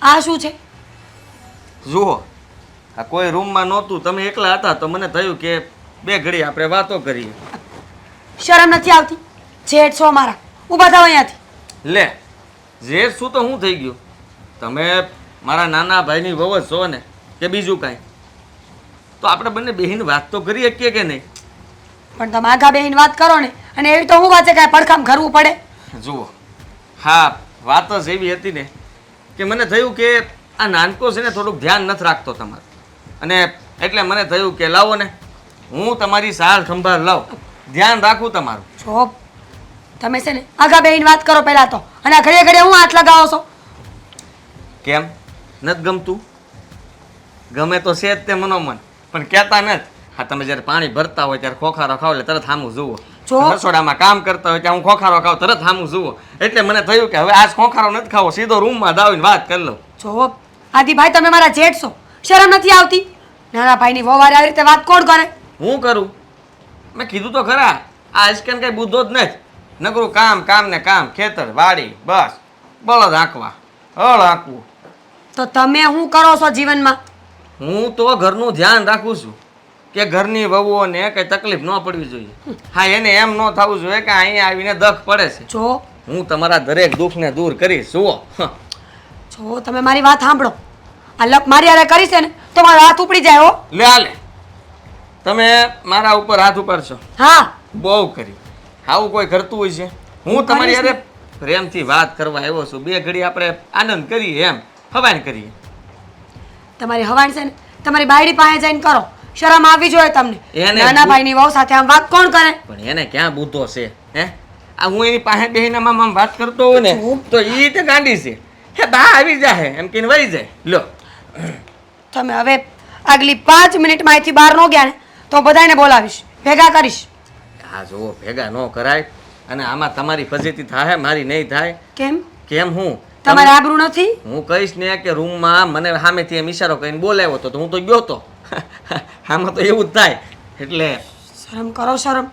આ શું છે? જુઓ, આ કોઈ રૂમમાં નહોતું, તમે એકલા હતા તો મને થયું કે બે ઘડી આપણે વાતો કરીએ. શરમ નથી આવતી? જેઠ છો મારા, ઊભા થાવ અહીંયાથી. લે, જેઠ શું તો હું થઈ ગયું? તમે મારા નાના ભાઈની વહુ જ છો ને, કે બીજું કાંઈ? તો આપણે બંને બહેન વાત તો કરી શકીએ કે નહીં? પણ તમે આગા બેહીને વાત કરો ને, અને એવી તો હું વાત છે કાંઈ પડખામ કરવું પડે? જુઓ, હા, વાત જ એવી હતી ને કે મને થયું કે આ નાનકો છે ને થોડુંક ધ્યાન નથી રાખતો તમારું, અને એટલે મને થયું કે લાવો ને હું તમારી સાર સંભાળ લઉં, ધ્યાન રાખું તમારું. જો તમે છે ને આગા બેહીને વાત કરો પહેલાં તો, અને આ ઘડીએ ઘડીએ હું હાથ લગાવો છો? કેમ નથી ગમતું? ગમે તો છે જ તે મનોમન, પણ કહેતા નથી. હા, તમે જ્યારે પાણી ભરતા હોય ત્યારે ખોખારો ખાવ એટલે તરત સામું જુઓ. જો રસોડામાં કામ કરતા હોય ત્યાં હું ખોખારો ખાવ તરત સામું જુઓ. એટલે મને થયું કે હવે આજ ખોખારો નથી ખાવો, સીધો રૂમમાં દાવીને વાત કરી લઉં. જો આદિભાઈ, તમે મારા જેઠ છો, શરમ નથી આવતી? નાના ભાઈની વવારે આવી રીતે વાત કોણ કરે? હું કરું? મેં કીધું તો ખરા, આ આજકાલ કઈ બુદ્ધો જ નથી. નકરું કામ કામ ને કામ, ખેતર વાડી, બસ બળદ આંકવા, હળ આંકવું. તો તમે શું કરો છો જીવનમાં? હું તો ઘરનું ધ્યાન રાખું છું કે ઘરની વહુઓને કઈ તકલીફ ન પડવી જોઈએ. હા, એને એમ ન થવું જોઈએ કે અહીંયા આવીને દખ પડે છે. જો હું તમારા દરેક દુઃખને દૂર કરીશ. જુઓ, જો તમે મારી વાત સાંભળો, આ લપ મારી હારે કરી છે ને તો મારો હાથ ઉપડી જાય હો. લે આલે, તમે મારા ઉપર હાથ ઉપાડશો? હા, બહુ કરી. આવું કોઈ કરતું હોય છે? હું તમારી હારે પ્રેમથી વાત કરવા આવ્યો છું. બે ઘડી આપણે આનંદ કરીએ, એમ હવાન કરીએ. તમારી હવાણ છે ને તમારી બાયડી પાસે જઈને કરો, શરમ આવી જોઈએ તમને. એને નાના ભાઈની વહુ સાથે આમ વાત કોણ કરે? પણ એને ક્યાં બુદ્ધો છે? હે, આ હું એની પાસે બેહીને આમ વાત કરતો હોય ને તો ઈ તે ગાંડી છે. હે, બા આવી જાય એમ કહીને વહી જાય. લો, તમે હવે આગલી 5 મિનિટમાં અહીંથી બહાર ન ગયા ને તો બધાને બોલાવીશ, ભેગા કરીશ. હા જુઓ, ભેગા ન કરાય. અને આમાં તમારી ફજીતી થાય, મારી નહીં થાય. કેમ? કેમ? હું તમારે આબરૂ નથી? હું કહીશ ને કે રૂમમાં મને સામેથી એમ ઈશારો કરીને બોલાવ્યો હતો તો હું તો ગયો તો. આમાં તો એવું જ થાય. એટલે શરમ કરો, શરમ.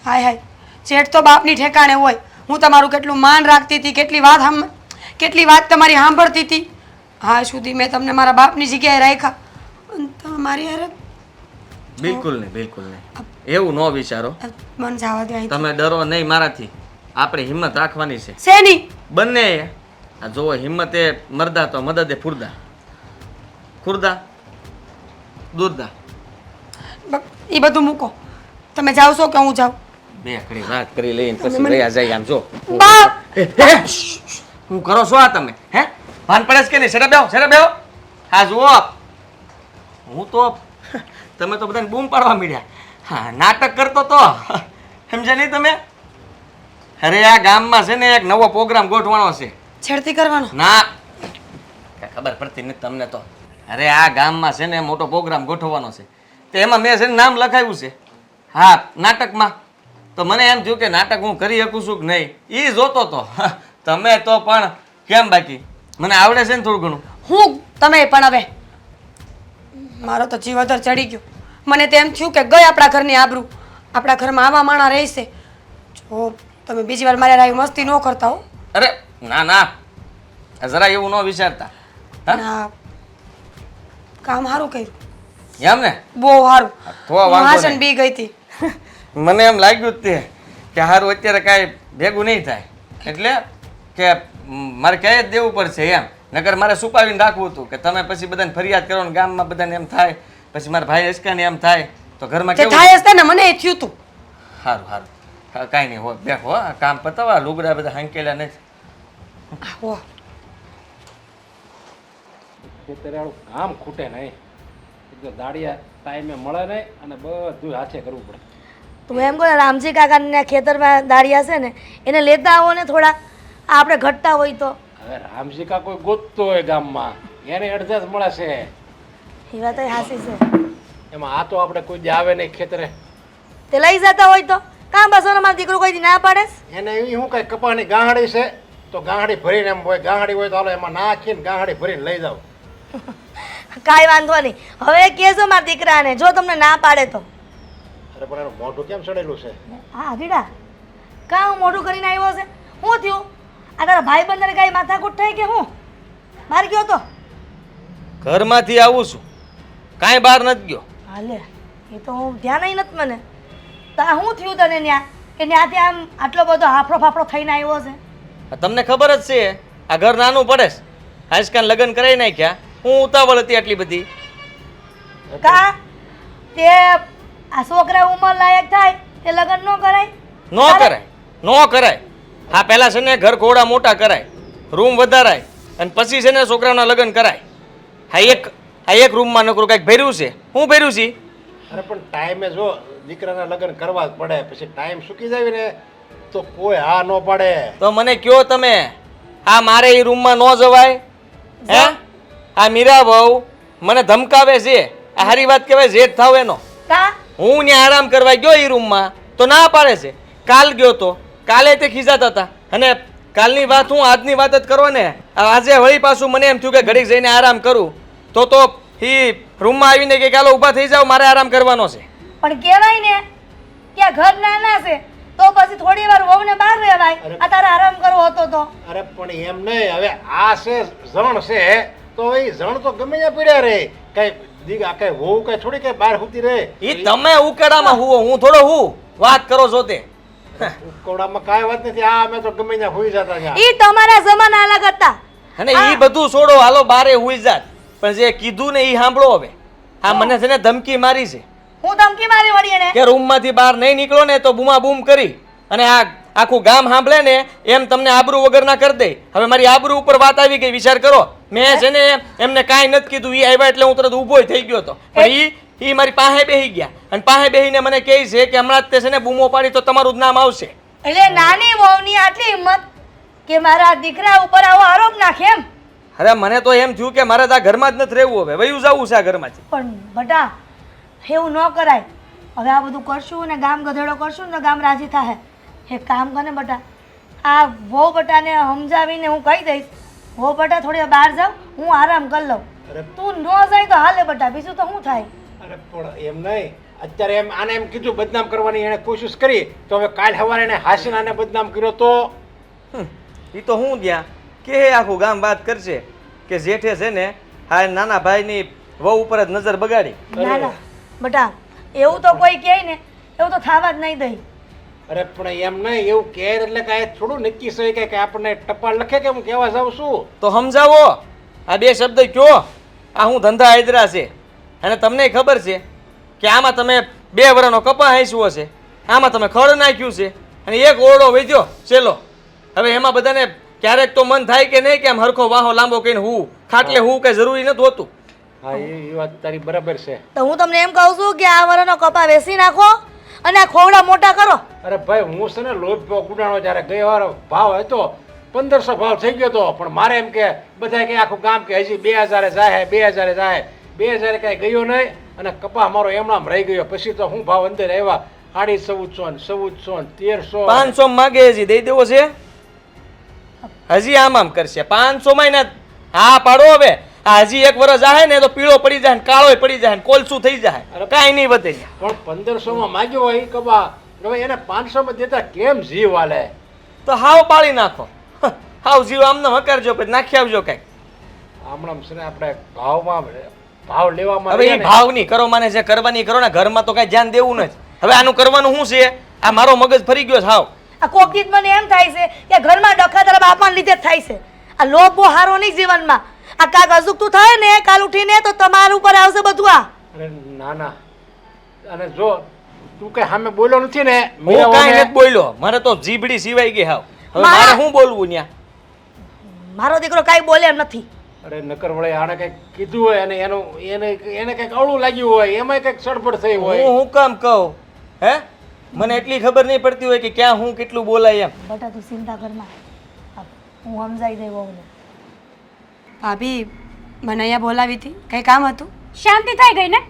હાય હાય, જેઠ તો બાપની ઠેકાણે હોય. હું તમારું કેટલું માન રાખતી હતી, કેટલી વાત તમારી સાંભળતી હતી. હા, સુધી મેં તમને મારા બાપની જગ્યાએ રાખ્યા. તમે મારી હારે બિલકુલ નહીં, બિલકુલ નહીં. એવું ન વિચારો. મન જવા દે અહીંથી. તમે ડરો નહીં મારાથી. આપણે હિંમત રાખવાની છે શેની? બંને. આ જોવો, હિંમત એ મરદા તો મદદ એ ફુરદા. ખુરદા દૂરદા. એ બધું મૂકો. તમે જાઓ છો કે હું જાઉં? બે ઘડી વાત કરી લઈને પછી રહ્યા જાય. આમ જો બાપ! હું કરો છો આ તમે? હે, ભાન પડે છે કે નહીં? સેરા બેહો. હા જુઓ, હું તો તમે તો બધાને બૂમ પાડવા માંડ્યા. હા, નાટક કરતો તો સમજ્યા નહીં તમે? અરે આ ગામમાં છે ને એક નવો પ્રોગ્રામ ગોઠવાનો છે. છેડતી કરવાનો? ના, કાંઈ ખબર પડતી નથી તમને તો. અરે આ ગામમાં છે ને મોટો પ્રોગ્રામ ગોઠવવાનો છે. તો એમાં મેં છે ને નામ લખાવ્યું છે. હા, નાટકમાં. તો મને એમ થયું કે નાટક હું કરી શકું છું કે નહીં એ જોતો તો. તમે તો પણ કેમ? બાકી મને આવડે છે ને થોડું ઘણું. હું તમે પણ હવે મારો તો જીવ અધર ચડી ગયો. મને તો એમ થયું કે ગઈ આપણા ઘરની આબરૂ. આપણા ઘરમાં આવા માણા રહેશે. જો તમે બીજી વાર મારે આવી મસ્તી ન કરતા હો. અરે ના ના, જરા એવું ન વિચારતા. ના, કામ સારું કર્યું. એમ ને? બહુ સારું. તો વાંધો હાસન નહીં. બી ગઈ હતી. મને એમ લાગ્યું જ તે કે સારું અત્યારે કાંઈ ભેગું નહીં થાય, એટલે કે મારે કહી જ દેવું પડશે એમ. નકર મારે છુપાવીને રાખવું હતું કે તમે પછી બધાને ફરિયાદ કરો ને ગામમાં બધાને એમ થાય, પછી મારા ભાઈ અચકાને એમ થાય તો ઘરમાં તે કેવું? થાય હશે ને, મને એ થયું તું. સારું સારું, કાંઈ નહીં. હો બેઠો, આ કામ પતાવા, લુગડા બધા હાંકેલા નથી. હો, ખેતરાળું કામ ખૂટે નહીં. એટલે દાડિયા ટાઈમે મળે નહીં અને બધું હાથે કરવું પડે. તું એમ કહો રામજી કાકાના ખેતરમાં દાળિયા છે ને એને લેતા આવો ને થોડા. આપણે ઘટતા હોય તો. હવે રામજીકા કોઈ ગોતતો હોય ગામમાં એને અડધા જ મળે છે. એ વાત હાસી છે. એમાં આ તો આપણે કોઈ દી આવે નહીં ખેતરે. તે લઈ જતા હોય તો કામ બસો મારો દીકરો કોઈ દી ના પાડે છે? એને એવી શું કઈ કપાની ગાંહડી છે તો ગાંહડી ભરીને એમ હોય, ગાંહડી હોય તો હાલો એમાં નાખીને ગાંહડી ભરીને લઈ જાવ. કાંઈ વાંધો નહીં. હવે કહેજો મારા દીકરાને જો તમને ના પાડે તો. અરે પણ એનું મોઢું કેમ સડેલું છે? હા દીડા, કાં હું મોઢું કરીને આવ્યો છે? શું થયું? આ તારા ભાઈ બંધને કાંઈ માથાકૂટ થઈ કે હું? બહાર ગયો તો ઘરમાંથી આવું છું, કાંઈ બહાર નથી ગયો. હાલે એ તો હું ધ્યાન નથી મને. તો આ શું થયું તને ત્યાં કે ત્યાંથી આમ આટલો બધો હાફળો ફાફડો થઈને આવ્યો છે? આ તમને ખબર જ છે આ ઘર નાનું પડે છે. આજકાલ લગ્ન કરાવી નાખ્યા, હું ઉતાવળ હતી આટલી બધી. કા તે આ છોકરા ઉંમર લાયક થાય તે લગ્ન ન કરાય? નો કરાય, નો કરાય. હા પહેલા છે ને ઘર ઘોડા મોટા કરાય, રૂમ વધારાય, અને પછી છે ને છોકરાઓના લગ્ન કરાય. આ એક રૂમમાં નકરું કંઈક ભર્યું છે. હું ભર્યું છે? અરે પણ ટાઈમે જો દીકરાના લગ્ન કરવા જ પડે, પછી ટાઈમ સુકી જાય ને તો કોઈ હા ન પાડે. તો મને કયો તમે, આ મારે એ રૂમમાં ન જવાય? હે આ મીરા બહુ મને ધમકાવે છે. આ હારી વાત કહેવાય જેઠ થાવ એનો. કા હું ત્યાં આરામ કરવા ગયો એ રૂમમાં તો ના પાડે છે. કાલ ગયો તો કાલે તે ખીજાતા હતા, અને કાલની વાત હું આજની વાત જ કરો ને. આજે વળી પાછું મને એમ થયું કે ઘડીક જઈને આરામ કરું તો એ રૂમમાં આવીને કે ચાલો ઊભા થઈ જાઓ, મારે આરામ કરવાનો છે. પણ કહેવાય ને કે આ ઘર નાના છે તો પછી થોડી વાર વહુને બહાર રહેવાય. આ તારે આરામ કરવો હતો તો? અરે પણ એમ નહીં, હવે આ છે જણ છે તો એ જણ તો ગમે ત્યાં પીડ્યા રહે. કઈ દીગા કઈ હોવું કઈ થોડી કઈ બહાર હોતી રહે. એ તમે ઉકેડામાં હુવો, હું થોડો હું વાત કરો છો તે. ઉકોડામાં કાંઈ વાત નથી. આ અમે તો ગમે ત્યાં હોઈ જતા ત્યાં. ઈ તમારા જમાના અલગ હતા. અને એ બધું છોડો, હાલો બારે હુઈ જાત. પણ જે કીધું ને એ સાંભળો હવે. હા મને છે ને ધમકી મારી છે હું ધમકી મારી વળી એને? કે રૂમમાંથી બહાર નહીં નીકળો ને તો બૂમા બૂમ કરી, અને આ આખું ગામ સાંભળે ને એમ તમને આબરૂ વગરના કરી દે. હવે મારી આબરૂ ઉપર વાત આવી ગઈ, વિચાર કરો. મેં છે ને એમને કાંઈ નથી કીધું, એ આવ્યા એટલે હું તરત ઊભો થઈ ગયો હતો. પણ એ મારી પાસે બેસી ગયા, અને પાસે બેસીને મને કહે છે કે હમણાં જ તે છે ને બૂમો પાડી તો તમારું જ નામ આવશે. એટલે નાની વહુની આટલી હિંમત કે મારા દીકરા ઉપર આવો આરોપ નાખે એમ? અરે મને તો એમ થયું કે મારે તો આ ઘરમાં જ નથી રહેવું, હવે વયું જવું છે આ ઘરમાંથી. પણ બટા એવું ન કરાય. હવે આ બધું કરશું ને ગામ ગધેડો કરશું ને તો ગામ રાજી થાય. એક કામ કરે બટા, આ વહુ બટાને સમજાવીને હું કહી દઈશ, વહુ બટા થોડી વાર બહાર જાવ, હું આરામ કરી લઉં. તું ન જાય તો હાલે બટા, બીજું તો શું થાય? અરે પણ એમ નહીં, અત્યારે એમ આને એમ કીધું બદનામ કરવાની એને કોશિશ કરી, તો હવે કાલ સવારે એને હાસીને આને બદનામ કર્યો તો એ તો હું ત્યાં કે આખું ગામ વાત કરશે કે જેઠે છે ને હા નાના ભાઈની વહુ ઉપર જ નજર બગાડી. ના ના બટા, એવું તો કોઈ કહે ને એવું તો થવા જ નહીં દઈ. અરે પણ એમ નહીં, એવું કહે એટલે કાંઈ થોડું નક્કી છે કે આપણને ટપાલ લખે કે હું કહેવા જાઉં છું. તો સમજાવો, આ બે શબ્દ કયો. આ હું ધંધા હાજરા છે, અને તમને ખબર છે કે આમાં તમે 2 વર્ષનો કપા હાંસ્યો હશે, આમાં તમે ખડ નાખ્યું છે, અને એક ઓરડો વધ્યો ચેલો. હવે એમાં બધાને ક્યારેક તો મન થાય કે નહીં કે આમ હરખો વાહો લાંબો કહીને હું ખાટલે હું કઈ જરૂરી નથી હોતું. હા એ વાત તારી બરાબર છે. તો હું તમને એમ કહું છું કે આ વરનો કપા વેચી નાખો અને આ ખોવડા મોટા કરો. અરે ભાઈ હું છે ને લોભ ગુડાણો જ્યારે ગઈ વાર ભાવ હતો 1500 ભાવ થઈ ગયો હતો, પણ મારે એમ કે બધા કે આખું ગામ કે હજી 2000 જાય 2000 જાય, 2000 કાંઈ ગયો નહીં, અને કપા મારો એમણામ રહી ગયો. પછી તો હું ભાવ અંદર આવ્યા 1450 1300 500 માગે હજી દઈ દેવો છે, હજી આમ કરશે 500 માં ના. હા પાડો હવે, આ હજી 1 વર્ષ જાય ને તો પીળો પડી જાય ને કાળો પડી જાય ને કોલસું થઈ જાય, કાંઈ નહીં વધે. પણ 1500 માં માગ્યો હોય એ કપા, હવે એને 500 માં દેતા કેમ જીવ હાલે? તો હાવ પાડી નાખો, હાવ જીવ આમને હકારજો પછી નાખી આવજો કઈક. હમણાં છે ને આપણે ભાવ લેવામાં હવે એ ભાવ નહીં કરો, મને જે કરવાની કરો ને, ઘરમાં તો કઈ ધ્યાન દેવું નથી. હવે આનું કરવાનું શું છે? આ મારો મગજ ફરી ગયો છે હાવ. આ કોક દીત મને એમ થાય છે કે ઘરમાં ડખા તારા બાપાને લીધે જ થાય છે. આ લોભ બહુ હારો નહીં જીવનમાં. આ કાક અજુકતું થાય ને કાલ ઉઠીને તો તમારા ઉપર આવશે બધું. આ અરે ના ના, અને જો તું કઈ સામે બોલ્યો નથી ને? હું કાંઈ નથી બોલ્યો, મારે તો જીભડી સિવાય ગઈ હાવ. હવે મારે શું બોલવું ન્યા? મારો દીકરો કાંઈ બોલે એમ નથી. અરે નકર વળે આને કઈક કીધું હોય અને એને કઈક અવળું લાગ્યું હોય, એમાં કઈક સડપડ થઈ હોય. હું કામ કહું? હે મને એટલી ખબર નહીં પડતી હોય કે ક્યાં હું કેટલું બોલાય એમ. બટા તું ચિંતા કરમાં, હું સમજાઈ દઈ વહુને. ભાભી મને અહીંયા બોલાવી હતી, કંઈ કામ હતું? શાંતિ થઈ ગઈ ને?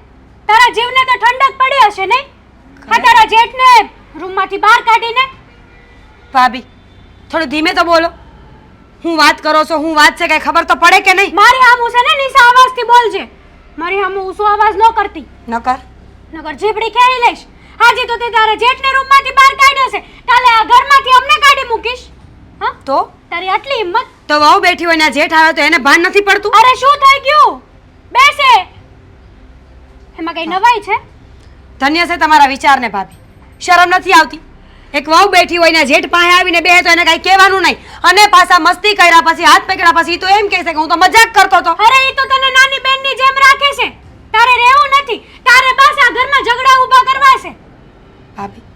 તારા જીવને તો ઠંડક પડી હશે નહીં? હા તારા જેઠને રૂમમાંથી બહાર કાઢીને. ભાભી થોડું ધીમે તો બોલો. હું વાત કરો છો, હું વાત છે કઈ ખબર તો પડે કે નહીં? મારી હામું છે ને નીચા અવાજથી બોલજે. મારી હામું ઊંચો અવાજ ન કરતી, નકર નકર જીભડી ખેરી લઈશ. આજે તો તે તારા જેઠને રૂમમાંથી બહાર કાઢ્યો છે, કાલે આ ઘરમાંથી અમને કાઢી મૂકીશ. હા તો તારી આટલી હિંમત? તો વહુ બેઠી હોય ને આ જેઠ આવે તો એને ભાન નથી પડતું? અરે શું થઈ ગયું? બેસે. એમાં કઈ નવાઈ છે? ધન્ય છે તમારા વિચારને ભાભી, શરમ નથી આવતી? એક વહુ બેઠી હોય ને જેઠ પાસે આવીને બેહે તો એને કાંઈ કહેવાનું નહીં, અને પાછા મસ્તી કર્યા પછી હાથ પકડ્યા પછી ઈ તો એમ કહેશે કે હું તો મજાક કરતો હતો. અરે એ તો તને નાની બેનની જેમ રાખે છે. તારે રહેવું નથી. તારે બસ આ ઘરમાં ઝઘડા ઊભા કરવા છે. ભાભી,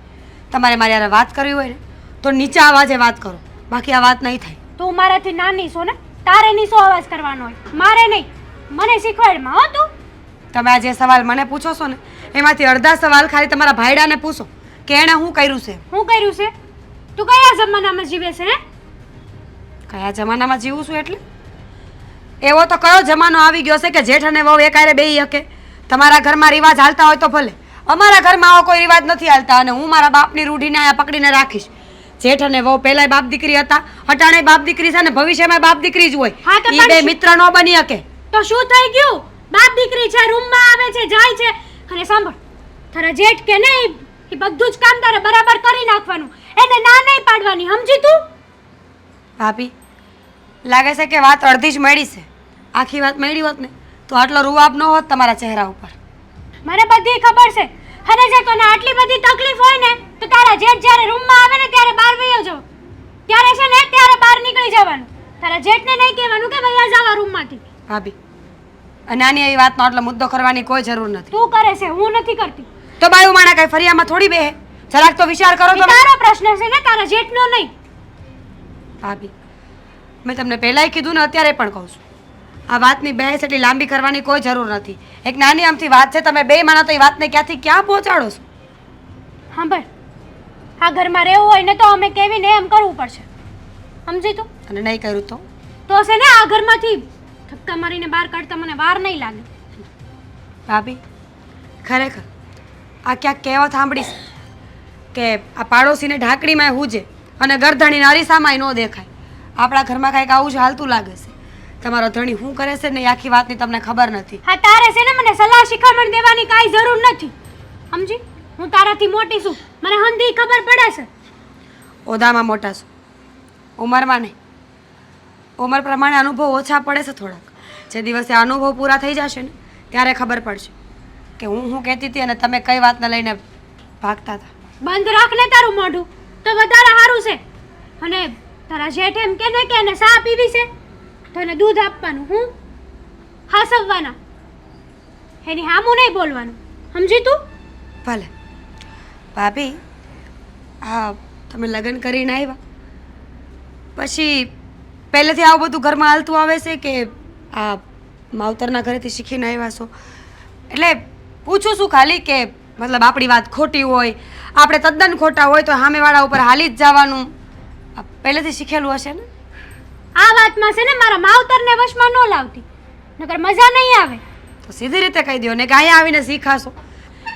તમારે મારી હારે વાત કરવી હોય ને તો નીચા અવાજે વાત કરો, બાકી આ વાત નહીં થાય. તું મારાથી નાની છો ને, તારે નીચો અવાજ કરવાનો હોય, મારે નહીં. મને શીખવાડમાં હો તું. તમે આ જે સવાલ મને પૂછો છો ને એમાંથી અડધા સવાલ ખાલી તમારા ભાઈડાને પૂછો કે એણે શું કર્યું છે. શું કર્યું છે? તું કયા જમાનામાં જીવે છે હે? કયા જમાનામાં જીવું છું એટલે? એવો તો કયો જમાનો આવી ગયો છે કે જેઠ અને વહુ એકારે બેહી શકે? તમારા ઘરમાં રિવાજ હાલતા હોય તો ભલે, અમારા ઘરમાં આવો કોઈ રિવાજ નથી હાલતા, અને હું મારા બાપની રૂઢીને અહીંયા પકડીને રાખીશ. જેઠ અને વહુ પહેલાંય બાપ દીકરી હતા, અટાણે બાપ દીકરી છે, ને ભવિષ્યમાં બાપ દીકરી જ હોય. હા તો ઈ પણ બે શું- મિત્ર ન બની શકે. તો શું થઈ ગયું? બાપ દીકરી છે, રૂમમાં આવે છે, જાય છે. અને સાંભળ, તારા જેઠ કે નહીં, એ બધું જ કામ તારે બરાબર કરી નાખવાનું. એને ના નહીં પાડવાની, સમજી તું? ભાભી, લાગે છે કે વાત અડધી જ મળી છે. આખી વાત મળી હોત ને તો આટલો રૂવાબ ન હોત તમારા ચહેરા ઉપર. મને બધી ખબર છે. અને જે તને આટલી બધી તકલીફ હોય ને તો તારા જેઠ જ્યારે રૂમમાં આવે ને ત્યારે બહાર વયો જાવ. ત્યારે છે ને ત્યારે બહાર નીકળી જવાનું. તારા જેઠને નહીં કહેવાનું કે વયા જાવ રૂમમાંથી. ભાભી, અને આની એવી વાતનો આટલો મુદ્દો કરવાની કોઈ જરૂર નથી. તું કરે છે, હું નથી કરતી. તો બાયું માણા કઈ ફરિયામાં થોડી બેહે? જરાક તો વિચાર કરો એ તમે. તારો પ્રશ્ન છે ને, તારા જેઠનો નહીં. ભાભી, મેં તમને પહેલાંય કીધું ને અત્યારે પણ કહું છું, આ વાતની બહેસ એટલી લાંબી કરવાની કોઈ જરૂર નથી. એક નાની આમથી વાત છે, તમે બે માણસ તો એ વાતને ક્યાંથી ક્યાં પહોંચાડો છો? સાંભળ, આ ઘરમાં રહેવું હોય ને તો અમે કેવીને એમ કરવું પડશે, સમજી તું? અને નહીં કર્યું તો? તો છે ને આ ઘરમાંથી ધક્કા મારીને બહાર કાઢતા મને વાર નહીં લાગે. ભાભી, ખરેખર આ ક્યાંક કહેવત સાંભળી છે કે આ પાડોશીને ઢાંકણીમાં હુજે અને ગરધણીને અરીસામાં ન દેખાય. આપણા ઘરમાં કાંઈક આવું જ હાલતું લાગે છે. તમારો ધણી શું કરે છે ને એ આખી વાતની તમને ખબર નથી. હા, તારે છે ને મને સલાહ શિખામણ દેવાની કાંઈ જરૂર નથી, સમજી? હું તારાથી મોટી છું, મને હંધી ખબર પડે છે. ઓદામાં મોટા છો, ઉંમરમાં નહીં. ઉંમર પ્રમાણે અનુભવ ઓછા પડે છે થોડાક. જે દિવસે અનુભવ પૂરા થઈ જશે ને ત્યારે ખબર પડશે કે હું કહેતી હતી અને તમે કઈ વાતને લઈને ભાગતા હતા. બંધ રાખ ને તારું મોઢું, તો વધારે સારું છે. અને તારા જેઠ એમ કે ને કે એને ચા પીવી છે તો એને દૂધ આપવાનું, હું હાસવવાના, એની હામું નહીં બોલવાનું, સમજી તું? ભલે ભાભી, હા, તમે લગ્ન કરીને આવ્યા પછી પહેલેથી આવું બધું ઘરમાં હાલતું આવે છે કે આ માવતરના ઘરેથી શીખીને આવ્યા છો? એટલે પૂછું છું ખાલી કે મતલબ આપણી વાત ખોટી હોય, આપણે તદ્દન ખોટા હોય તો સામેવાળા ઉપર હાલી જ જવાનું. આ પહેલેથી શીખેલું હશે ને? આ વાતમાં છે ને મારા માવતરને વશમાં ન લાવતી, નકર મજા નહીં આવે. તો સીધી રીતે કહી દો ને કે અહીંયા આવીને શીખાશો.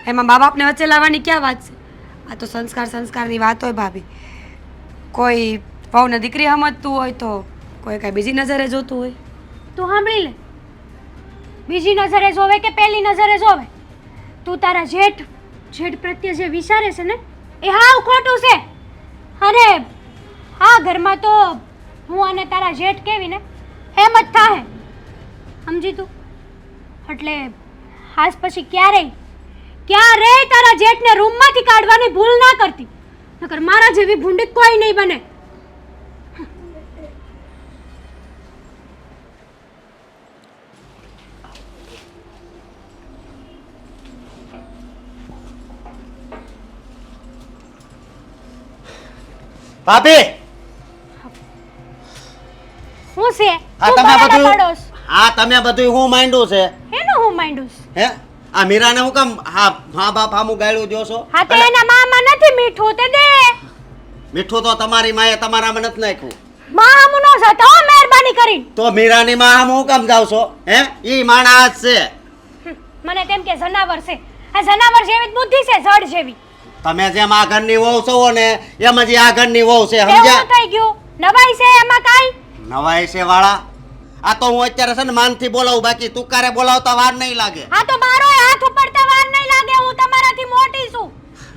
એમાં મા બાપને વચ્ચે લાવવાની ક્યાં વાત છે? આ તો સંસ્કારની વાત હોય ભાભી. કોઈ વહુને દીકરી સમજતું હોય તો કોઈ કાંઈ બીજી નજરે જોતું હોય. તું સાંભળી લે, બીજી નજરે જોવે કે પહેલી નજરે જોવે, તું તારા જેઠ પ્રત્યે જે વિચારે છે ને એ હાવ ખોટું છે. અને આ ઘરમાં તો હું અને તારા જેઠ કેવી ને એમ જ થાય, સમજી તું? એટલે આજ પછી ક્યારેય તારા જેઠને રૂમમાંથી કાઢવાની ભૂલ ના કરતી, નકર મારા જેવી ભૂંડી કોઈ નહીં બને. ભાભી, શું છે? આ તું તમે બરાબર બધું પડોશ. આ તમે બધું હું માંડ્યું છે એનું હું માંડું છું? હે? આ મીરાને હું કેમ હા બાપ હામું ગાળ્યું દ્યો છો? હા તો એના મામા નથી મીઠું તે દે. મીઠું તો તમારી માએ તમારામાં નથી નાખ્યું. મામું નો જતો હો, મહેરબાની કરીને. તો મીરાની માં હામું હું કેમ જાવ છો? હે? ઈ માણસ છે. મને તેમ કે જનાવર છે. આ જનાવર જેવી જ બુદ્ધિ છે, જડ જેવી. તમે જેમ આ ઘરની વહુ છો ને એમ જ આ ઘરની વહુ છે, એવું સમજ્યા? થઈ ગયું, નવાઈ છે એમાં કાઈ? નવાઈ છે વાળા. આ તો હું અત્યારે છે ને માનથી બોલાવું, બાકી તુકારે બોલાવતા વાર નહીં લાગે. આ તો મારો હાથ ઉપડતા વાર નહીં લાગે. હું તમારાથી મોટી છું,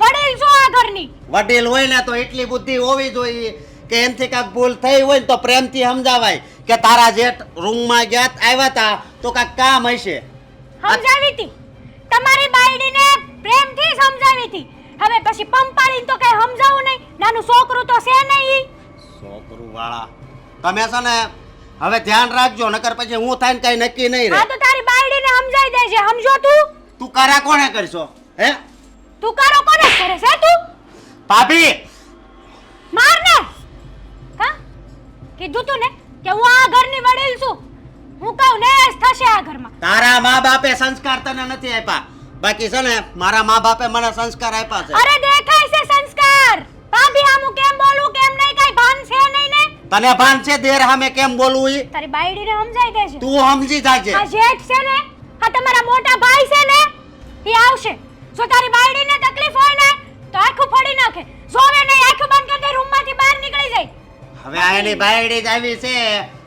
વડીલ છું આ ઘરની. વડીલ હોય ને તો એટલી બુદ્ધિ હોવી જોઈએ કે એનથી કાંઈક ભૂલ થઈ હોય ને તો પ્રેમથી સમજાવાય કે તારા જેઠ રૂમમાં ગયા આવ્યા હતા તો કાંઈક કામ હશે. સમજાવી હતી તમારી બાયડીને પ્રેમથી સમજાવી હતી. હવે પછી પંપાડીને તો કઈ સમજાવું નહીં. નાનું છોકરું તો છે નહીં. છોકરું વાળા તમે છે ને હવે ધ્યાન રાખજો નકર પછી હું થાય ને કઈ નક્કી નહીં હા રહે. તો તારી બાયડીને સમજાઈ દેજે. સમજો તું? તું કરા કોને કરશો હે? તું કરો કોને કરે છે તું? ભાભી માર ને. હા કીધું તું ને કે હું આ ઘરની વડીલ છું. હું કહું ને જ થશે આ ઘરમાં. તારા મા બાપે સંસ્કાર તને નથી આપ્યા. બાકી છે ને મારા મા બાપે મને સંસ્કાર આપ્યા છે. અરે દેખાય છે સંસ્કાર. ભાભી આમું કેમ બોલું કેમ નહીં કઈ ભાન છે નહીં ને. તને ભાન છે દેર સામે કેમ બોલવું ઈ? તારી બાયડીને સમજાઈ દેજે. તું સમજી જાજે. આ જેઠ છે ને આ તમારા મોટા ભાઈ છે ને એ આવશે. જો તારી બાયડીને તકલીફ હોય ને તો આખું ફોડી નાખે. જોવે નહીં આખું બંધ કરી દે રૂમમાંથી બહાર નીકળી જાય. હવે આ એની બાયડી જ આવી છે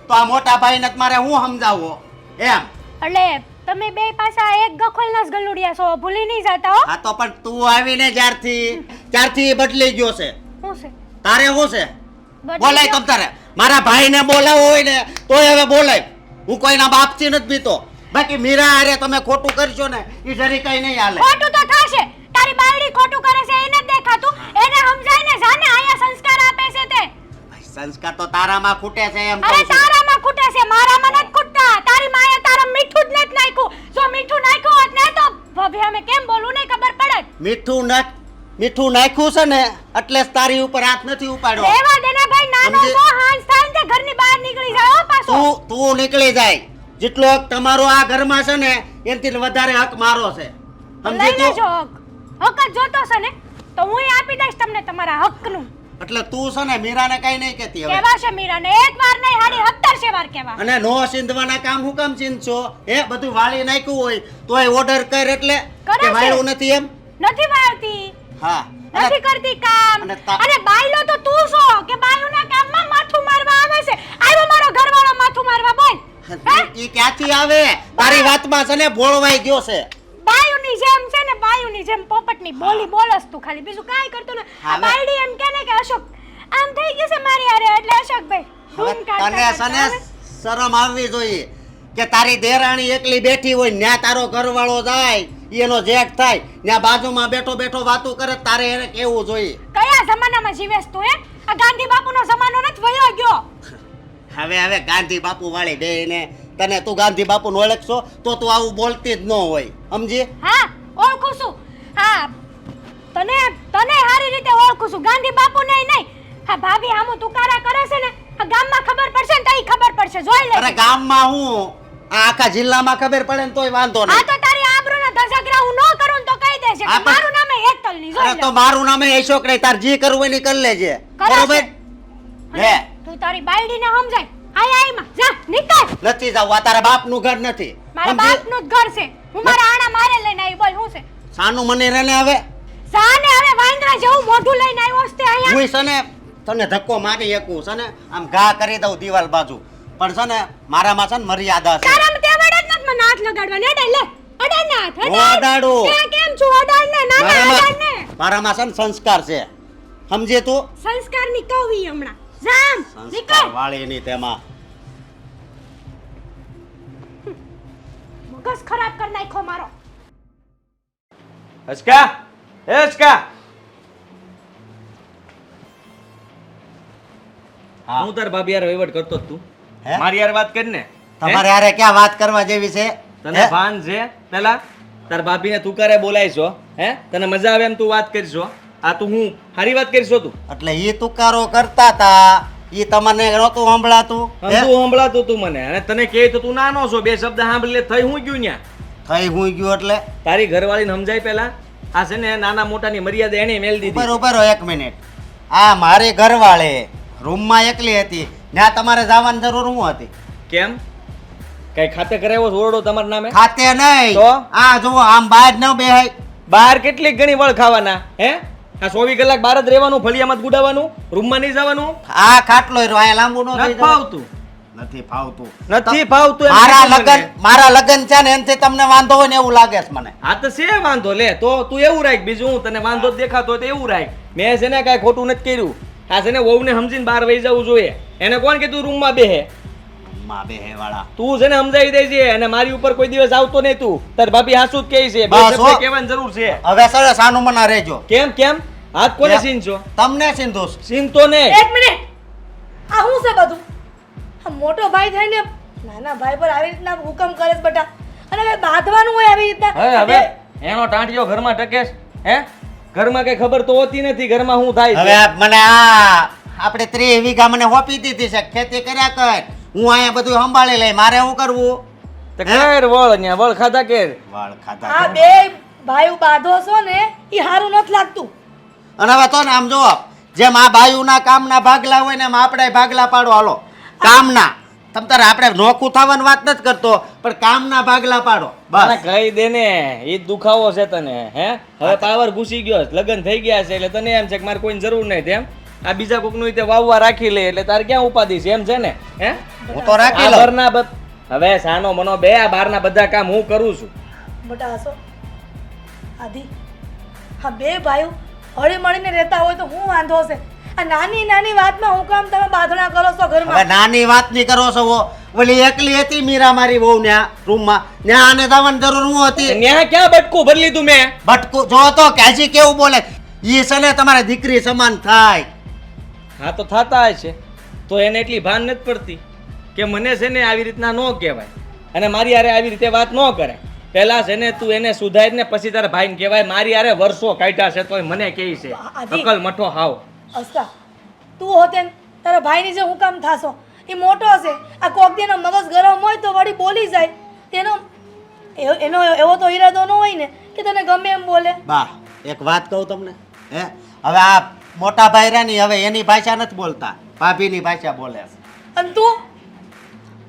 તો આ મોટા ભાઈને મારે હું સમજાવવો એમ? એટલે તમે બે પાછા એક ગખોલના જ ગલુડિયા છો. ભૂલી નહીં જતા હો. હા તો પણ તું આવીને ત્યારથી ઈ બદલી ગયો છે. શું છે? તારે શું છે? બદલી બોલાય ગયો? તમ તારે મારા ભાઈને બોલાવો હોય ને તોય હવે બોલાય. હું કોઈના બાપથી નથી બીતો. બાકી મીરા હારે તમે ખોટું કરશો ને એ જરી કઈ નહીં હાલે. ખોટું તો થશે. તારી બાયડી ખોટું કરે છે એને જ દેખાતું. એને સમજાઈને જાને આયા સંસ્કાર આપે છે તે. ભાઈ, સંસ્કાર તો તારામાં ખૂટે છે એમ અરે કહું છું. તારામાં ખૂટે છે મારામાં નથી ખૂટતા. તારી માએ તારા મીઠું જ નથી નાખ્યું. જો મીઠું નાખ્યું હોત ને તો ભાભી અમે કેમ બોલું નહીં ખબર પડે. મીઠું નાખ્યું છે ને એટલે જ તારી ઉપર હાથ નથી ઉપાડ્યો. રેવા દે ને ભાઈ નાનો સમજી? તો હાંસ થાય ને ઘરની બહાર નીકળી જાય હો પાછો. તું નીકળી જાય. જેટલો હક તમારો આ ઘરમાં છે ને એનાથી વધારે હક મારો છે. સમજી લઈ લેજો તું? હક. હક જ જોતો છે ને તો હું આપી દઈશ તમને તમારા હકનું. એટલે તું છે ને મીરાને કઈ નહીં કહેતી હવે. કેવા છે મીરાને એક વાર નહીં હાડી 17 વાર કેવા. અને નો સિંધવાના કામ હું કામ ચીંધશો? બધું વાળી નાખ્યું હોય તોય ઓર્ડર કર એટલે કરે કે છે. વાળ્યું નથી એમ? નથી વાળતી. હા નથી કરતી કામ. અને અને બાયલો તો તું છો કે બાયુના કામમાં માથું મારવા આવે છે. આવ્યો મારો ઘરવાળો માથું મારવા બોલ. હે? ઈ ક્યાંથી આવે? તારી વાતમાં છે ને ભોળવાઈ ગયો છે. બાયુની જેમ છે ને બાયુની જેમ પોપટની બોલી બોલસ તું ખાલી બીજું કાઈ કરતો ને. આ હવે- બાયડી એમ કહે ને કે અશોક આમ થઈ ગયું છે મારી હારે એટલે અશોકભાઈ હવે ધૂમ કાઢતા તને છે ને કાઢતા આવે. શરમ આવવી જોઈએ કે તારી દેરાણી એકલી બેઠી હોય ન્યા તારો ઘરવાળો જાય ઈ એનો જેઠ થાય ન્યા બાજુમાં બેઠો બેઠો વાતું કરે તારે એને કેવું જોઈએ. કયા જમાનામાં જીવેશ તું હે? આ ગાંધી બાપુનો જમાનો નથી વયો ગયો. હવે ગાંધી બાપુ વાળી બે ને તને તું ગાંધી બાપુને ઓળખશો તો તું આવું બોલતી જ ન હોય. સમજી? હા ઓળખું છું. હા તને તને સારી રીતે ઓળખું છું. ગાંધી બાપુને નહીં. હા ભાભી આમું તુકારા કરે છે ને આ ગામમાં ખબર પડશે ને તઈ ખબર પડશે જોઈ લે. અરે ગામમાં હું આ આખા જિલ્લામાં ખબર પડે ને તોય વાંધો આ નહીં. તો તારી આબરૂના ધજાગરા હું ન કરું ને તો કહી દેશે હા, કે પણ- મારું નામ હેતલ ની જોઈ અરે લે. તો મારું નામે અશોક નહીં તાર જી કરવું હોય ને ઈ કરી લેજે. કરે બરોબર? છે. હે તું તારી બાયડીને સમજાય. આય આયમાં જા નીકળ. નથી જાવ આ તારા બાપનું ઘર નથી. મારા સમજી? બાપનું જ ઘર છે. હું મારા આણા મારે લઈને આવી બોલ શું છે? સાનું મને રહે ને હવે સાને હવે વાંદરા જેવું મોઢું લઈને આવ્યો છે તે અહીંયા. હું છે ને તને ધક્કો મારી શકું છે ને આમ ઘા કરી દઉં દિવાલ બાજુ પણ છે ને મારામાં છે ને મર્યાદા છે. તારામાં તે વડે જ નથી મને હાથ લગાડવાનો. અડાડ લે. અડાડ ના હાથ. હું અડાડું. તે કેમ છું? અડાડ ને નાના અડાડ ને. મારામાં છે ને સંસ્કાર છે. સમજે તું? સંસ્કારની કવી હમણાં. જામ સંસ્કાર નીકળ. વાળી ની તેમાં મગજ ખરાબ કરી નાખ્યો મારો. હસકા એ હસકા હા. હું તાર ભાભી યાર વહીવટ કરતો જ તું હે? મારી યાર વાત કરી ને તમારે હારે ક્યાં વાત કરવા જેવી છે? તને હે? ભાન છે પેલા તાર ભાભીને તું કરે બોલાઈશો હે તને મજા આવે એમ તું વાત કરીશો આ તું હું હારી વાત કરીશો તું એટલે ઈ તુકારો કરતા તા ઈ તમને નહોતું સંભળાતું? હે? તું સંભળાતું તું મને અને તને કહે તો તું નાનો છો બે શબ્દ સાંભળી લે થઈ હું ગયું ન્યા થઈ હું ગયું એટલે તારી ઘરવાળીને સમજાય પેલા આ છે ને નાના મોટાની મર્યાદા એને મેલ દીધી ઉપર ઉપર એક મિનિટ આ મારી ઘરવાળે રૂમમાં એકલી હતી ત્યાં તમારે જવાની જરૂર શું હતી? કેમ કઈ ખાતે કરાવ્યો છે ઓરડો તમારા નામે ખાતે નહીં તો? આ જુઓ આમ બહાર ન બેહાય. બહાર કેટલીક ઘણી વળ ખાવાના હે આ 24 કલાક બહાર જ રહેવાનું ફળિયામાં જ ગુડાવાનું રૂમમાં નહીં જવાનું આ ખાટલો રહ્યો અહીંયા લાંબુ ન થઈ નથી જાય. ફાવતું નથી ફાવતું નથી ફાવતું એમ મારા કીધું લગન મને. મારા લગન છે ને એનાથી તમને વાંધો હોય ને એવું લાગે છે મને. હા તો છે વાંધો લે તો તું એવું રાખ બીજું હું તને વાંધો જ દેખાતો હોય તો એવું રાખ મેં છે ને કાંઈ ખોટું નથી કર્યું આ છે ને વહુને સમજીને બહાર વહી જવું જોઈએ. એને કોણ કીધું રૂમમાં બેહે? માં બે વાળા તું છે ને સમજાવી દેજે અને મારી ઉપર કોઈ દિવસ આવતો નહીં તું. તાર ભાભી હાસુ જ કહે છે. બે બસ શબ્દ હો. કહેવાની જરૂર છે. હવે સર સાનું મના રહેજો. કેમ હાથ કોને સીન છો? તમને સિંધુ સીન તો નહીં. એક મિનિટ આ શું છે બધું? આ મોટો ભાઈ થઈને નાના ભાઈ પર આવી રીતના હુકમ કરે છે બેટા, અને હવે બાંધવાનું હોય આવી રીતના. હવે એનો ટાંટિયો ઘરમાં ટકે છે? હે ઘરમાં કઈ ખબર તો હોતી નથી ઘરમાં શું થાય હવે છે. મને આ આપણે 30 વીઘા મને હોપી દીધી છે, ખેતી કર્યા કર, હું અહીંયા બધું સંભાળી લઈ, મારે શું કરવું? તો કેર વળ ન્યા વળ ખાધા કેર. વાળ આ ખાધા બે ભાઈઓ બાંધો છો ને એ સારું નથી લાગતું. અને હવે તો ને આમ જો જેમ આ બાયુના કામના ભાગલા હોય ને એમ આપણે ભાગલા પાડો. હાલો કામના તમ તારે આપણે નોખું થવાની વાત નથી કરતો, પણ કામના ભાગલા પાડો મને બસ. કહી દે ને ઈ દુખાવો છે તને. હે હવે પાવર ઘૂસી ગયો છે, લગ્ન થઈ ગયા છે એટલે તને એમ છે કે મારે કોઈની જરૂર નહીં તેમ. આ બીજા કોકનું રીતે વાવવા રાખી લે એટલે તારે ક્યાં ઉપાધિ છે એમ છે ને? હે હું તો રાખી આ લઉં. ઘરના હવે સાનો મનો બે આ બહારના બધા કામ હું કરું છું. બેટા હસો આદિ, હા બે ભાઈઓ હળી મળીને રહેતા હોય તો હું વાંધો છે? આ નાની નાની વાતમાં હું કામ તમે બાંધણા કરો છો હવે ઘરમાં? નાની વાત ની કરો છો. ઓલી એકલી હતી મીરા મારી વહુ ત્યાં રૂમમાં, ત્યાં આને જવાની જરૂર હું હતી? ન્યા ક્યાં બટકું ભરી લીધું મેં? ભટકું જો તો કે હજી કેવું બોલે, ઈ છે ને તમારી દીકરી સમાન થાય. હા તો થતા હશે તો એને એટલી ભાન નથી પડતી કે મને છે ને આવી રીતના ન કહેવાય અને મારી હારે આવી રીતે વાત ન કરે. પહેલા છે ને તું એને સુધારી ને પછી તારા ભાઈને કહેવાય. મારી હારે વર્ષો કાઢ્યા છે તોય મને કહે છે આદિ. અકલ મઠો હાવ. અસ્કા તું હોતે ને તારા ભાઈની જે હું કામ થાશો, એ મોટો હશે, આ કોક દીનો મગજ ગરમ હોય તો વળી બોલી જાય. એનો એવો તો ઈરાદો ન હોય ને કે તને ગમે એમ બોલે. બા એક વાત કહું તમને, હે હવે આ મોટા ભાઈ રાની હવે એની ભાષા નથી બોલતા, ભાભીની ભાષા બોલે છે. અને તું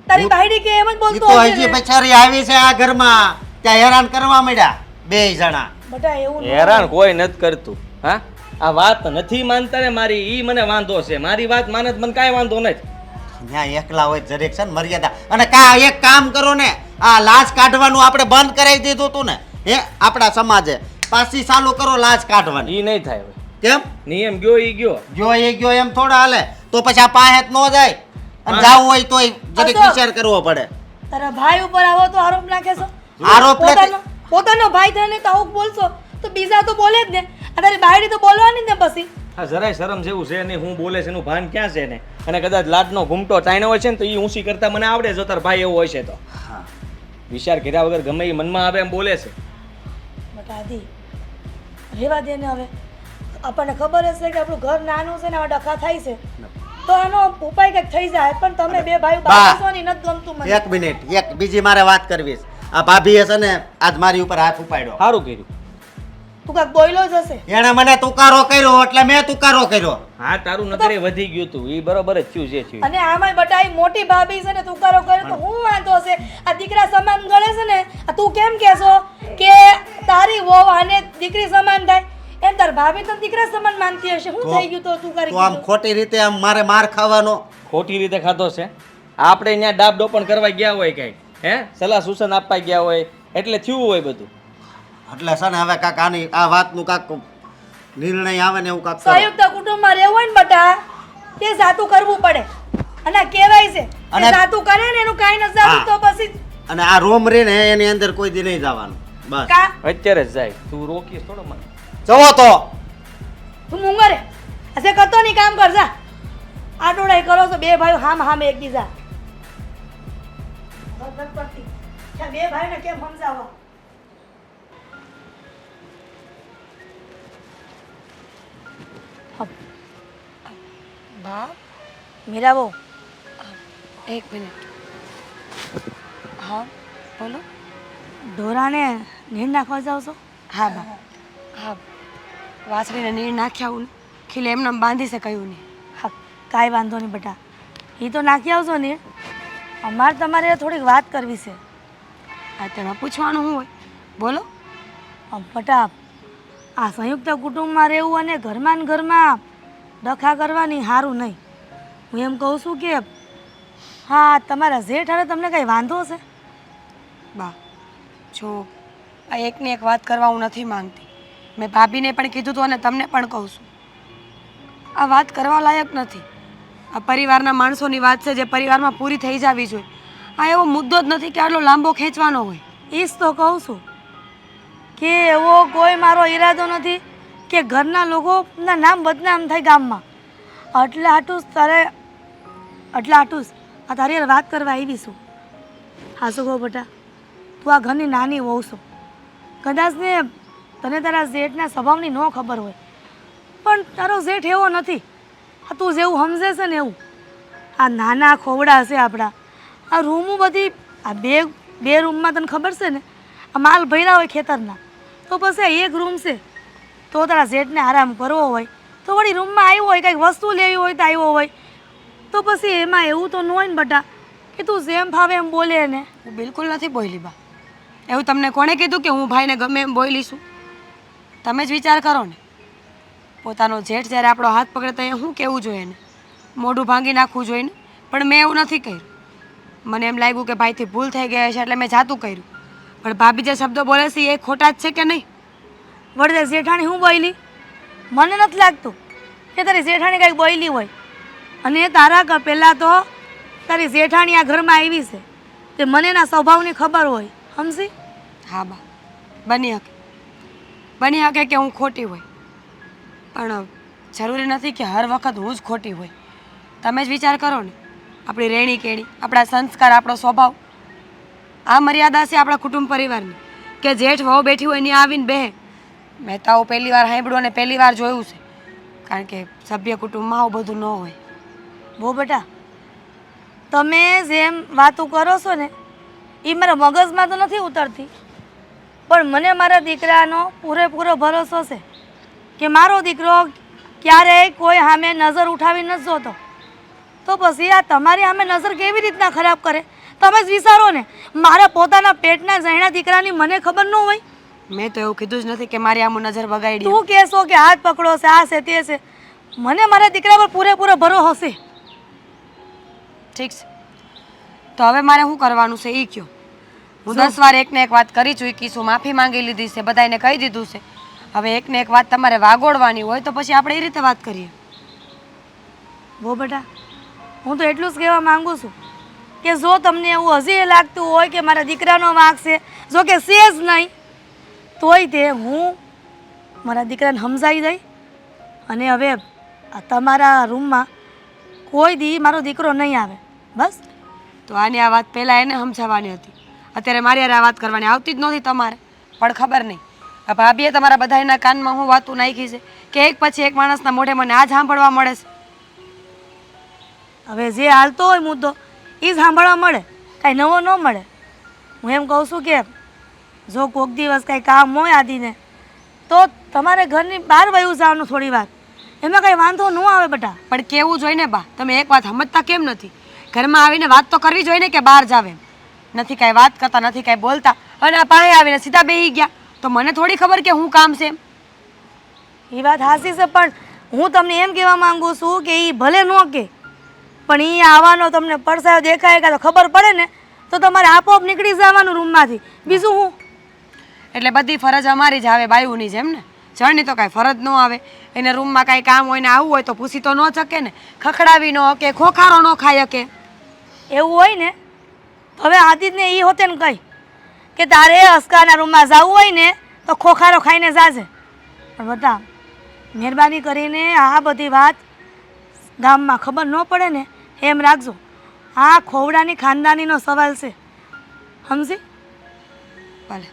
તારી ભાઈડી કે એમ જ ઈ બોલતો તો હશે હજી ને? બચારી આવી છે આ ઘરમાં, ત્યાં હેરાન કરવા મળ્યા બે જણા. બેટા એવું ન હેરાન કોઈ નથી કરતું. હા આ વાત નથી માનતા ને મારી, ઈ મને વાંધો છે. મારી વાત માને તો મને કાંઈ વાંધો નથી. ત્યાં એકલા હોય જરીક છે ને મર્યાદા. અને એક કામ કરો ને, આ લાજ કાઢવાનું આપણે બંધ કરાવી દીધું હતું ને હે આપણા સમાજે, પાછી ચાલુ કરો લાજ કાઢવાની. ઈ નહીં થાય હવે. કેમ? નિયમ ગયો ઈ ગયો. ગયો એ ગયો એમ થોડા હાલે, તો પછી આ પાસે જ ન જાય. અને જાવું હોય તોય જરીક અશોક. વિચાર કરવો પડે. તારા ભાઈ ઉપર આવો તો આરોપ નાખે છો? આરોપ નથી. પોતાનો ભાઈ થઈને તો આવું બોલશો તો બીજા તો બોલે જ ને. આ તારી ભાઈડી તો બોલવાની જ ને પછી. હા જરાય શરમ જેવું છે નહીં. હું બોલે છે એનું ભાન ક્યાં છે ને? અને કદાચ લાડનો ઘૂમટો ચાઇનો હોય છે ને તો એ ઊંચી કરતા મને આવડે જો તાર ભાઈ એવો હોય છે તો. હા. વિચાર કર્યા વગર ગમે એ મનમાં આવે એમ બોલે છે. બટા આદિ રેવા દે ને હવે. આપણને ખબર હશે કે આપણું ઘર નાનું છે ને આવા ડખા થાય છે તો એનો ઉપાય કંઈક થઈ જાય, પણ તમે બે ભાઈઓ બા. બાળકો ને નથી ગમતું મને. એક મિનિટ, એક બીજી મારે વાત કરવી છે. આ ભાભીએ છે ને આજ મારી ઉપર હાથ ઉપાડ્યો. સારું કર્યું. તું કાંઈક બોયલો જ હશે. એણે મને તુકારો કર્યો એટલે મેં તુકારો કર્યો. હા તારું નકરે વધી ગયું તું. એ બરોબર જ થયું છે થયું. અને આમાંય બટાઈ મોટી ભાભી છે ને તુકારો કર્યો તો હું વાંધો છે? આ દીકરા સમાન ગણે છે ને, આ તું કેમ કહેશો કે તારી વહુ આને દીકરી સમાન થાય? એમ તાર ભાભી તો દીકરા સમાન માનતી હશે. શું થઈ ગયું તો તું કરી તો આમ કીધું? ખોટી રીતે આમ મારે માર ખાવાનો. ખોટી રીતે ખાધો છે. આપણે અહીંયા ડાબ ડોપણ કરવા ગયા હોય કઈ, હે સલાહ સૂચન આપવા ગયા હોય એટલે થયું હોય બધું. એટલે છે ને હવે કાક આની આ વાતનું કાક નિર્ણય આવે ને એવું કાક કરો. સંયુક્ત કુટુંબમાં રહેવું હોય ને બટા તે જાતું કરવું પડે. અને આ કહેવાય છે કે અને- જાતું કરે ને એનું કાંઈ નથી જાતું તો પછી અને આ રોમ રે ને એની અંદર કોઈ દી નહીં જવાનું. બસ કા અત્યારે જ જાય. તું રોકીશ થોડો મને. જવો તો તું મુંગરે હશે કરતો નહીં કામ કર જા. આ ડોળાઈ કરો છો બે ભાઈઓ હામ હામે એકબીજા. ખબર પડતી. આ બે ભાઈને કેમ સમજાવવા? બા મીરા બહુ એક મિનિટ. હા બોલો. ઢોરાને નીર નાખવા જાવ છો? હા બા હા, વાસળીને નીર નાખ્યા આવું ને ખીલે એમને આમ બાંધી છે કહ્યું નહીં. હા કાંઈ વાંધો નહીં બેટા, એ તો નાખી આવશો નીર. અમારે તમારે થોડીક વાત કરવી છે. આ તેમાં પૂછવાનું શું હોય? બોલો. બેટા આ સંયુક્ત કુટુંબમાં રહેવું અને ઘરમાં ને ઘરમાં ડખા કરવાની સારું નહીં. હું એમ કહું છું કે હા તમારા જેઠ હારે તમને કંઈ વાંધો છે? બા જો આ એકની એક વાત કરવા હું નથી માંગતી. મેં ભાભીને પણ કીધું હતું અને તમને પણ કહું છું. આ વાત કરવા લાયક નથી. આ પરિવારના માણસોની વાત છે જે પરિવારમાં પૂરી થઈ જવી જોઈએ. આ એવો મુદ્દો જ નથી કે આટલો લાંબો ખેંચવાનો હોય. એ જ તો કહું છું કે એવો કોઈ મારો ઈરાદો નથી કે ઘરના લોકોના નામ બદનામ થાય ગામમાં. એટલે આટલું આ તારી હારે વાત કરવા આવી છું. હા શું કહું બેટા, તું આ ઘરની નાની હોઉં છું, કદાચ ને તને તારા જેઠના સ્વભાવની ન ખબર હોય, પણ તારો જેઠ એવો નથી. આ તું જેવું સમજે છે ને એવું. આ નાના ખોવડા છે આપણા, આ રૂમો બધી, આ બે રૂમમાં તને ખબર છે ને, આ માલ ભર્યા હોય ખેતરના, તો પછી એક રૂમ છે. તો તારા જેઠને આરામ કરવો હોય તો વળી રૂમમાં આવ્યો હોય, કંઈક વસ્તુ લેવી હોય તો આવ્યો હોય, તો પછી એમાં એવું તો ન હોય ને બટા કે તું જેમ ફાવે એમ બોલે ને. હું બિલકુલ નથી બોલી બા. એવું તમને કોણે કીધું કે હું ભાઈને ગમે એમ બોલી છું? તમે જ વિચાર કરો ને. પોતાનો જેઠ જ્યારે આપણો હાથ પકડે તો એ શું કહેવું જોઈએ ને? મોઢું ભાંગી નાખવું જોઈએ ને? પણ મેં એવું નથી કર્યું. મને એમ લાગ્યું કે ભાઈથી ભૂલ થઈ ગઈ હશે એટલે મેં જાતું કર્યું. પણ ભાભી જે શબ્દો બોલે છે એ ખોટા જ છે કે નહીં? વળદે જેઠાણી હું બોલી? મને નથી લાગતું કે તારી જેઠાણી કાંઈક બોલી હોય. અને તારા પહેલાં તો તારી જેઠાણી આ ઘરમાં આવી છે તે મને એના સ્વભાવની ખબર હોય, સમજી? હા બા, બની શકે કે હું ખોટી હોય, પણ જરૂરી નથી કે હર વખત હું જ ખોટી હોય. તમે જ વિચાર કરો ને. આપણી રહેણી કેણી, આપણા સંસ્કાર, આપણો સ્વભાવ, આ મર્યાદા છે આપણા કુટુંબ પરિવારની કે જેઠ વહુ બેઠી હોય ને આવીને બે. મેં તો આવું પહેલી વાર સાંભળ્યું અને પહેલી વાર જોયું છે, કારણ કે સભ્ય કુટુંબમાં આવું બધું ન હોય. બહુ બેટા, તમે જેમ વાતો કરો છો ને એ મારા મગજમાં તો નથી ઉતરતી, પણ મને મારા દીકરાનો પૂરેપૂરો ભરોસો છે કે મારો દીકરો ક્યારેય કોઈ સામે નજર ઉઠાવી નથી જોતો. તો પછી આ તમારી સામે નજર કેવી રીતના ખરાબ કરે? તમે જ વિચારો ને. મારા પોતાના પેટના જૈણા દીકરાની મને ખબર ન હોય? મેં તો એવું કીધું જ નથી કે મારી આમ નજર બગાડી. તું કહેશો કે હાથ પકડો છે, આ છે તે છે. મને મારા દીકરા પર પૂરેપૂરો ભરોસો છે. ઠીક છે, તો હવે મારે શું કરવાનું છે એ કહો. હું 10 વાર એકને એક વાત કરી ચૂકી છું, માફી માંગી લીધી છે, બધાને કહી દીધું છે. હવે એકને એક વાત તમારે વાગોડવાની હોય તો પછી આપણે એ રીતે વાત કરીએ. બહુ બેટા, હું તો એટલું જ કહેવા માંગુ છું કે જો તમને એવું હજી લાગતું હોય કે મારા દીકરાનો વાંક છે, જો કે છે જ નહીં, તોય તે હું મારા દીકરાને સમજાવી દઈ. અને હવે આ તમારા રૂમમાં કોઈ દી મારો દીકરો નહીં આવે, બસ. તો આની આ વાત પહેલાં એને સમજાવવાની હતી, અત્યારે મારી હારે આ વાત કરવાની આવતી જ નહોતી તમારે. પણ ખબર નહીં આ ભાભીએ તમારા બધાના કાનમાં હું વાતું નાખી છે કે એક પછી એક માણસના મોઢે મને આ જ સાંભળવા મળે છે. હવે જે હાલતો હોય મુદ્દો એ જ સાંભળવા મળે, કાંઈ નવો ન મળે. હું એમ કહું છું કે જો કોઈક દિવસ કાંઈ કામ હોય આદિને તો તમારે ઘરની બહાર વયું જવાનું થોડી વાર, એમાં કાંઈ વાંધો ન આવે બેટા. પણ કેવું જોઈએ ને બા, તમે એક વાત સમજતા કેમ નથી? ઘરમાં આવીને વાત તો કરવી જોઈએ ને કે બહાર જાવ એમ. નથી કાંઈ વાત કરતા, નથી કાંઈ બોલતા, અને આ પાસે આવીને સીધા બેસી ગયા. તો મને થોડી ખબર કે હું કામ છે એમ. એ વાત હાસી છે, પણ હું તમને એમ કહેવા માંગુ છું કે એ ભલે ન કે, પણ એ આવવાનો તમને પડસાયો દેખાય કે તો ખબર પડે ને તો તમારે આપોઆપ નીકળી જવાનું રૂમમાંથી. બીજું હું એટલે બધી ફરજ અમારી જ આવે બાયુની જેમ ને. જણની તો કાંઈ ફરજ ન આવે. એને રૂમમાં કાંઈ કામ હોય ને આવવું હોય તો પૂછી તો ન શકે ને, ખખડાવી ન શકે, ખોખારો ન ખાઈ શકે. એવું હોય ને તો હવે આદિત્યને એ હોતે ને કહી કે તારે અસ્કાના રૂમમાં જવું હોય ને તો ખોખારો ખાઈને જાજે. પણ બતા મહેરબાની કરીને આ બધી વાત ગામમાં ખબર ન પડે ને એમ રાખજો. આ ખોવડાની ખાનદાનીનો સવાલ છે, સમજી? ભલે.